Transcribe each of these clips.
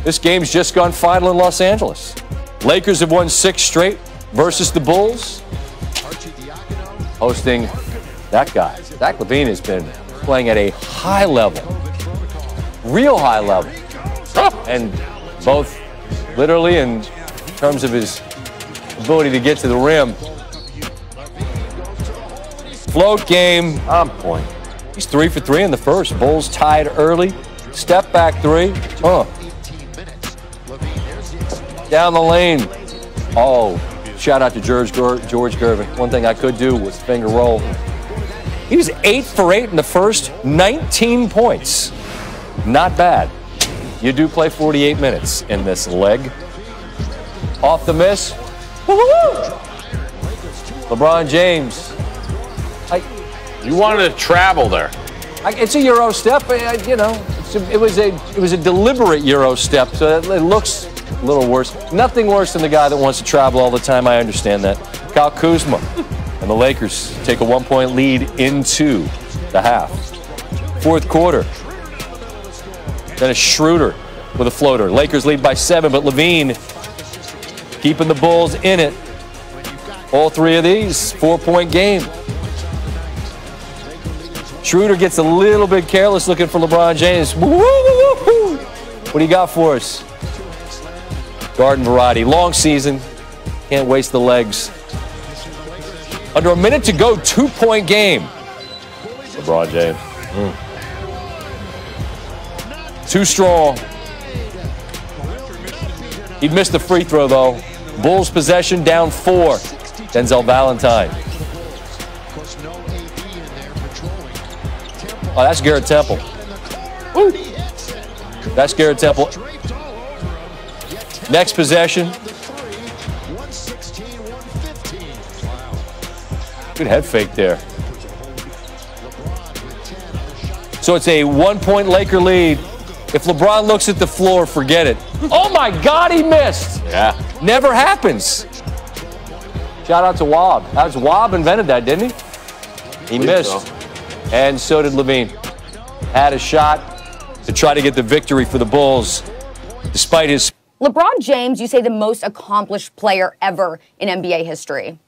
This game's just gone final in Los Angeles. Lakers have won 6 straight versus the Bulls. Hosting that guy. Zach LaVine has been playing at a high level, real high level. And both literally and in terms of his ability to get to the rim. Float game on point. He's 3 for 3 in the first. Bulls tied early. Step back 3. Down the lane. Oh, shout out to George Gervin. One thing I could do was finger roll. He was 8 for 8 in the first. 19 points. Not bad. You do play 48 minutes in this leg. Off the miss. Woo-hoo-hoo! LeBron James. You wanted to travel there. It's a Euro step, you know. It was a deliberate Euro step, so it looks a little worse. Nothing worse than the guy that wants to travel all the time. I understand that. Kyle Kuzma and the Lakers take a 1-point lead into the half. Fourth quarter. Then a Schroeder with a floater. Lakers lead by 7, but LaVine keeping the Bulls in it. All 3 of these, 4-point game. Schroeder gets a little bit careless looking for LeBron James. Woo-hoo-hoo-hoo. What do you got for us? Garden variety. Long season. Can't waste the legs. Under a minute to go, 2-point game. LeBron James. Too strong. He missed the free throw, though. Bulls possession down 4. Denzel Valentine. Oh, that's Garrett Temple. Woo. That's Garrett Temple. Next possession. Good head fake there. So it's a 1-point Laker lead. If LeBron looks at the floor, forget it. Oh my God, he missed. Yeah. Never happens. Shout out to Wob. Wob invented that, didn't he? He missed. So. And so did LaVine. Had a shot to try to get the victory for the Bulls, despite his... LeBron James, you say the most accomplished player ever in NBA history.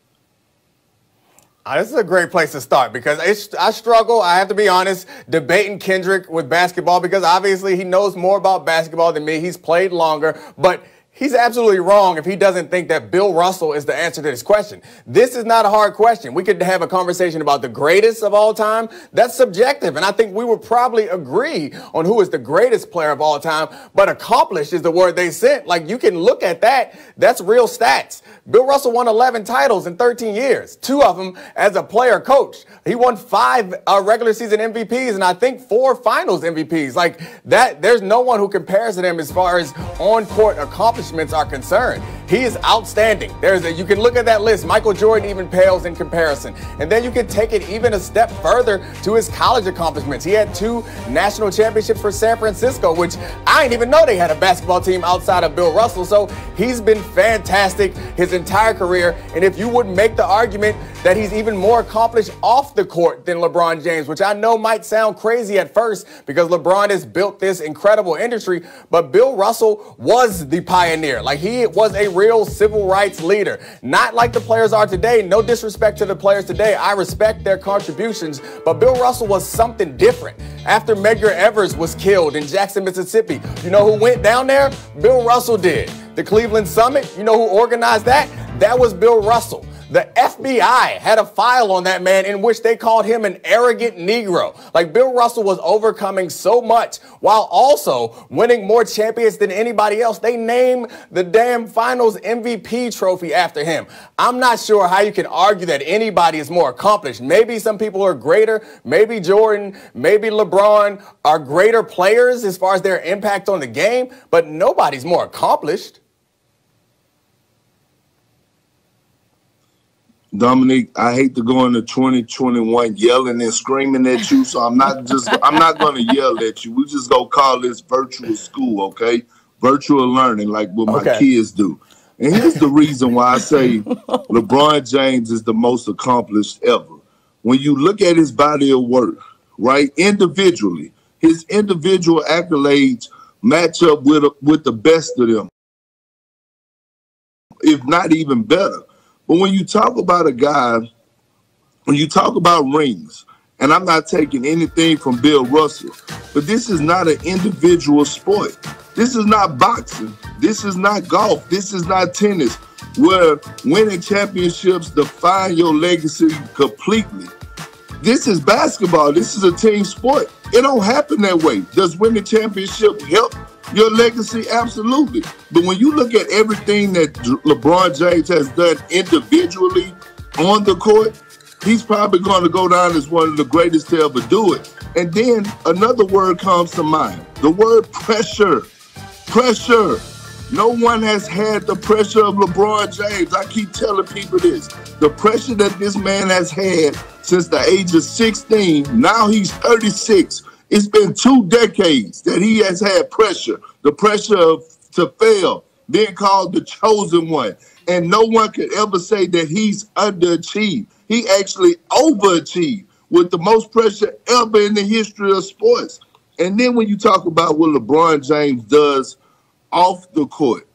This is a great place to start because I struggle, I have to be honest, debating Kendrick with basketball because obviously he knows more about basketball than me. He's played longer, but he's absolutely wrong if he doesn't think that Bill Russell is the answer to this question. This is not a hard question. We could have a conversation about the greatest of all time. That's subjective, and I think we would probably agree on who is the greatest player of all time, but accomplished is the word they sent. Like, you can look at that. That's real stats. Bill Russell won 11 titles in 13 years, 2 of them as a player coach. He won 5 regular season MVPs and I think 4 finals MVPs. Like that, there's no one who compares to him as far as on-court accomplishments are concerned. He is outstanding. You can look at that list. Michael Jordan even pales in comparison. And then you can take it even a step further to his college accomplishments. He had 2 national championships for San Francisco, which I didn't even know they had a basketball team outside of Bill Russell. So he's been fantastic his entire career. And if you would make the argument that he's even more accomplished off the court than LeBron James, which I know might sound crazy at first because LeBron has built this incredible industry, but Bill Russell was the pioneer. Like, he was a real civil rights leader, not like the players are today. No disrespect to the players today. I respect their contributions, but Bill Russell was something different. After Medgar Evers was killed in Jackson, Mississippi, you know who went down there? Bill Russell did. The Cleveland Summit, you know who organized that? That was Bill Russell. The FBI had a file on that man in which they called him an arrogant Negro. Like, Bill Russell was overcoming so much while also winning more champions than anybody else. They named the damn finals MVP trophy after him. I'm not sure how you can argue that anybody is more accomplished. Maybe some people are greater. Maybe Jordan, maybe LeBron are greater players as far as their impact on the game, but nobody's more accomplished. Dominique, I hate to go into 2021 yelling and screaming at you, so I'm not going to yell at you. We just go call this virtual school, okay? Virtual learning, like what my kids do. And here's the reason why I say LeBron James is the most accomplished ever. When you look at his body of work, right, individually, his individual accolades match up with the best of them, if not even better. But when you talk about a guy, when you talk about rings, and I'm not taking anything from Bill Russell, but this is not an individual sport. This is not boxing. This is not golf. This is not tennis, where winning championships define your legacy completely. This is basketball. This is a team sport. It don't happen that way. Does winning championship help your legacy? Absolutely. But when you look at everything that LeBron James has done individually on the court, he's probably going to go down as one of the greatest to ever do it. And then another word comes to mind, the word pressure. Pressure. No one has had the pressure of LeBron James. I keep telling people this. The pressure that this man has had since the age of 16, now he's 36. It's been 2 decades that he has had pressure. The pressure to fail, being called the chosen one. And no one could ever say that he's underachieved. He actually overachieved with the most pressure ever in the history of sports. And then when you talk about what LeBron James does off the court,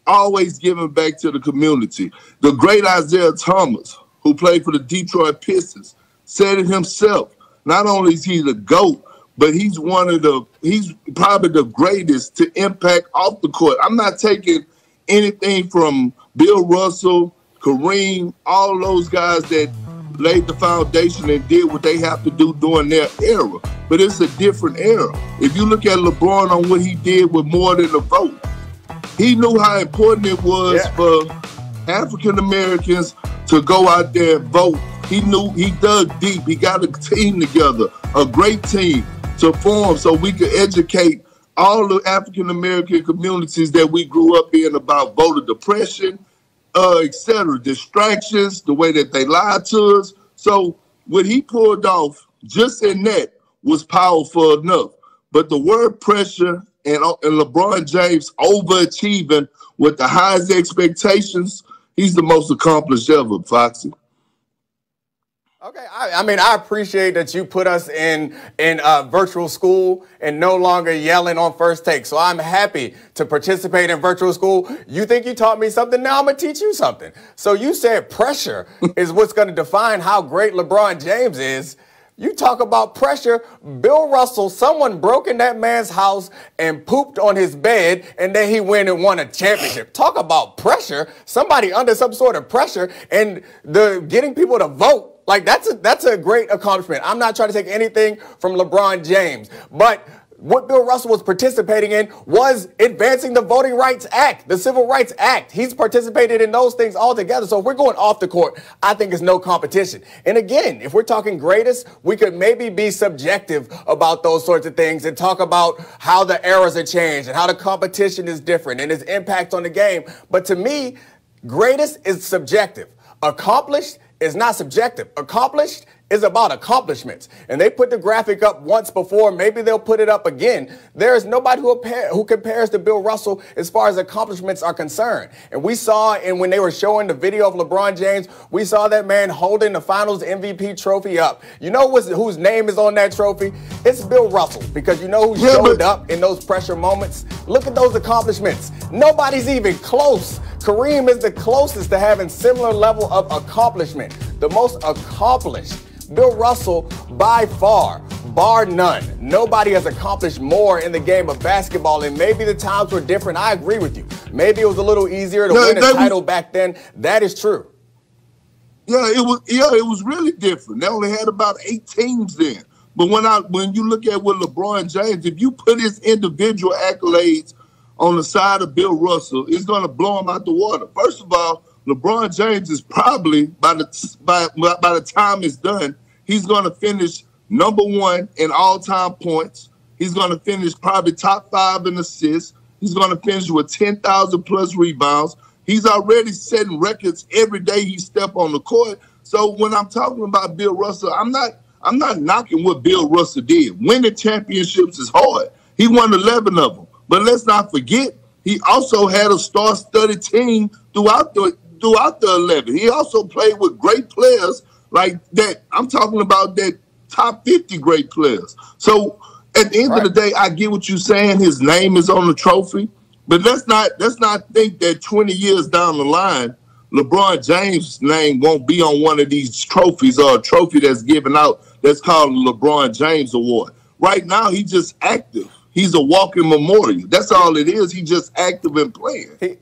always giving back to the community. The great Isaiah Thomas, who played for the Detroit Pistons, said it himself. Not only is he the GOAT, but he's probably the greatest to impact off the court. I'm not taking anything from Bill Russell, Kareem, all those guys that laid the foundation and did what they have to do during their era. But it's a different era. If you look at LeBron on what he did with more than a vote, he knew how important it was for African Americans to go out there and vote. He knew, he dug deep. He got a team together, a great team to form so we could educate all the African American communities that we grew up in about voter depression, etc., distractions, the way that they lied to us. So what he pulled off just in that was powerful enough. But the word pressure and LeBron James overachieving with the highest expectations, he's the most accomplished ever, Foxy. Okay, I mean, I appreciate that you put us in virtual school and no longer yelling on first take. So I'm happy to participate in virtual school. You think you taught me something? Now I'm going to teach you something. So you said pressure is what's going to define how great LeBron James is. You talk about pressure. Bill Russell, someone broke in that man's house and pooped on his bed, and then he went and won a championship. Talk about pressure. Somebody under some sort of pressure, and getting people to vote. Like, that's a great accomplishment. I'm not trying to take anything from LeBron James, but what Bill Russell was participating in was advancing the Voting Rights Act, the Civil Rights Act. He's participated in those things all together. So if we're going off the court, I think it's no competition. And again, if we're talking greatest, we could maybe be subjective about those sorts of things and talk about how the eras are changed and how the competition is different and its impact on the game. But to me, greatest is subjective. Accomplished is not subjective. Accomplished is about accomplishments. And they put the graphic up once before. Maybe they'll put it up again. There is nobody who compares to Bill Russell as far as accomplishments are concerned. And we saw, and when they were showing the video of LeBron James, we saw that man holding the Finals MVP trophy up. You know whose name is on that trophy? It's Bill Russell, because you know who showed up in those pressure moments? Look at those accomplishments. Nobody's even close. Kareem is the closest to having similar level of accomplishment, the most accomplished. Bill Russell, by far, bar none. Nobody has accomplished more in the game of basketball, and maybe the times were different. I agree with you. Maybe it was a little easier to win a title back then. That is true. Yeah, it was really different. They only had about 8 teams then. But when you look at what LeBron James, if you put his individual accolades on the side of Bill Russell, it's going to blow him out the water. First of all, LeBron James is probably, by the time it's done, he's going to finish #1 in all-time points. He's going to finish probably top 5 in assists. He's going to finish with 10,000-plus rebounds. He's already setting records every day he steps on the court. So when I'm talking about Bill Russell, I'm not knocking what Bill Russell did. Winning championships is hard. He won 11 of them. But let's not forget, he also had a star-studded team throughout the 11. He also played with great players like that. I'm talking about that top 50 great players. So at the end of the day, I get what you're saying. His name is on the trophy, but let's not think that 20 years down the line, LeBron James' name won't be on one of these trophies or a trophy that's given out that's called the LeBron James Award. Right now, he's just active. He's a walking memorial. That's all it is. He's just active and playing.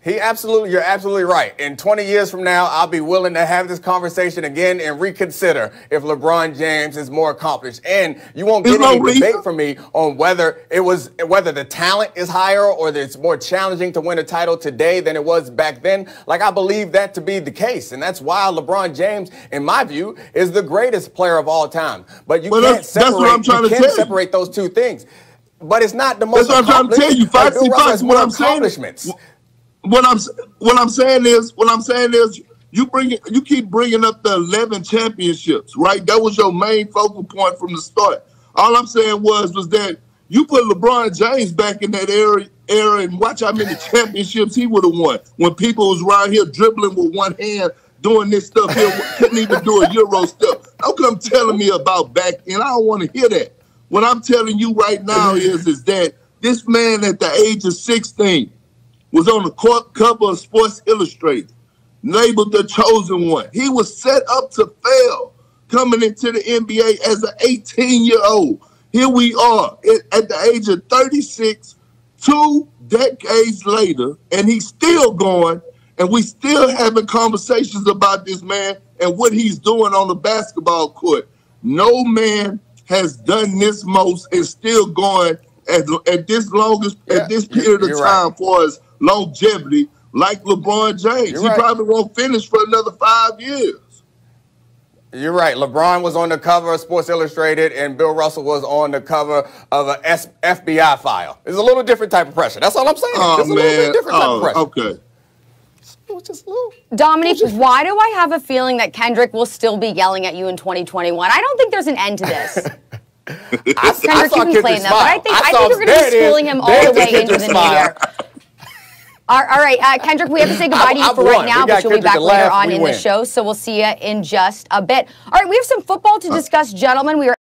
You're absolutely right. In 20 years from now, I'll be willing to have this conversation again and reconsider if LeBron James is more accomplished. And you won't get any debate from me on whether the talent is higher or that it's more challenging to win a title today than it was back then. Like, I believe that to be the case. And that's why LeBron James, in my view, is the greatest player of all time. But you can't separate those two things. But it's not the most accomplished. That's what I'm trying to tell you. Foxy, what I'm saying. What I'm saying is you keep bringing up the 11 championships, right? That was your main focal point from the start. All I'm saying was that you put LeBron James back in that era and watch how many championships he would have won when people was around here dribbling with one hand, doing this stuff here, couldn't even do a Euro step. Don't come telling me about back then. I don't want to hear that. What I'm telling you right now is that this man at the age of 16 was on the cover of Sports Illustrated, labeled the chosen one. He was set up to fail coming into the NBA as an 18-year-old. Here we are at the age of 36, 2 decades later, and he's still going, and we still having conversations about this man and what he's doing on the basketball court. No man has done this most and still going at this period of time for us. Longevity like LeBron James. He probably won't finish for another 5 years. You're right. LeBron was on the cover of Sports Illustrated and Bill Russell was on the cover of an FBI file. It's a little different type of pressure. That's all I'm saying. It's a little bit different type of pressure. Okay. Just a little. Dominique, why do I have a feeling that Kendrick will still be yelling at you in 2021? I don't think there's an end to this. Kendrick, you can claim that, but I think you're going to be schooling him all the way into the new year. All right, Kendrick, we have to say goodbye to you for right now, but you'll be back later on in the show, so we'll see you in just a bit. All right, we have some football to discuss, gentlemen. We are